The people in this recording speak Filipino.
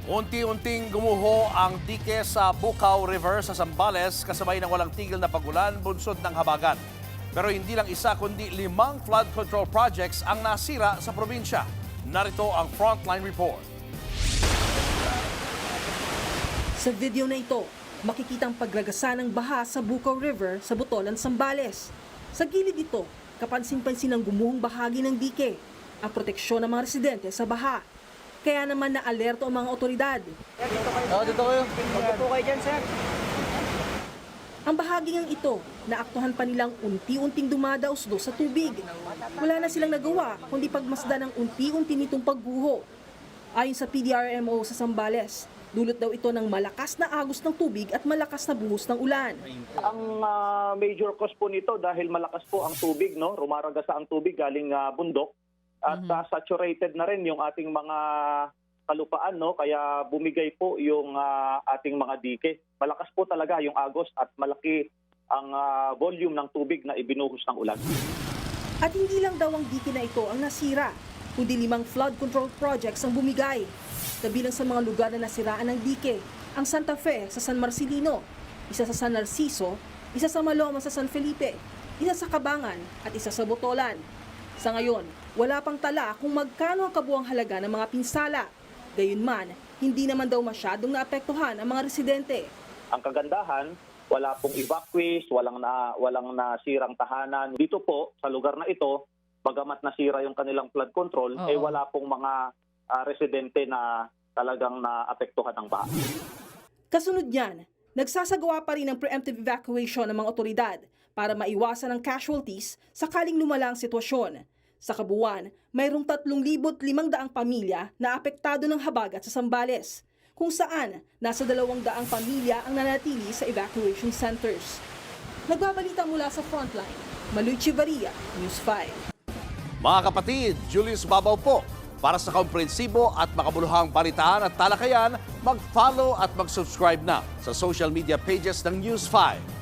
Unti-unting gumuho ang dike sa Bukaw River sa Zambales kasabay ng walang tigil na pagulan bunsod ng habagat. Pero hindi lang isa kundi 5 flood control projects ang nasira sa probinsya. Narito ang Frontline Report. Sa video na ito, makikitang pagragasa ng baha sa Bukaw River sa Butolan, Zambales. Sa gilid ito, kapansin-pansin ang gumuhong bahagi ng dike, ang proteksyon ng mga residente sa baha. Kaya naman na-alerto ang mga otoridad. Dito kayo. Magpo kayo dyan, sir. Ang bahagingang ito, naaktuhan pa nilang unti-unting dumadaos-dos sa tubig. Wala na silang nagawa kundi pagmasdan ng unti-unti nitong pagguho. Ayon sa PDRMO sa Zambales, dulot daw ito ng malakas na agos ng tubig at malakas na buhos ng ulan. Ang major cause po nito dahil malakas po ang tubig, no? Rumaragasa ang tubig galing bundok at saturated na rin yung ating mga kalupaan, no? Kaya bumigay po yung ating mga dike. Malakas po talaga yung agos at malaki ang volume ng tubig na ibinuhos ng ulan. At hindi lang daw ang dike na ito ang nasira, kundi 5 flood control projects ang bumigay. Kabilang sa mga lugar na nasiraan ng dike, ang Santa Fe sa San Marcelino, isa sa San Narciso, isa sa Maloma sa San Felipe, isa sa Cabangan at isa sa Botolan. Sa ngayon, wala pang tala kung magkano ang kabuang halaga ng mga pinsala. Gayunman, hindi naman daw masyadong naapektuhan ang mga residente. Ang kagandahan, wala pong evacuees, walang nasirang tahanan. Dito po, sa lugar na ito, bagamat nasira yung kanilang flood control, wala pong mga residente na talagang naapektuhan ng baha. Kasunod yan, nagsasagawa pa rin ng preemptive evacuation ng mga otoridad para maiwasan ang casualties sakaling lumala ang sitwasyon. Sa kabuuan, mayroong 3,500 pamilya na apektado ng habagat sa Zambales, kung saan nasa 200 pamilya ang nanatili sa evacuation centers. Nagbabalita mula sa Frontline, Maluy Chivaria, News 5. Mga kapatid, Julius Babaw po. Para sa komprehensibo at makabuluhang balitaan at talakayan, mag-follow at mag-subscribe na sa social media pages ng News 5.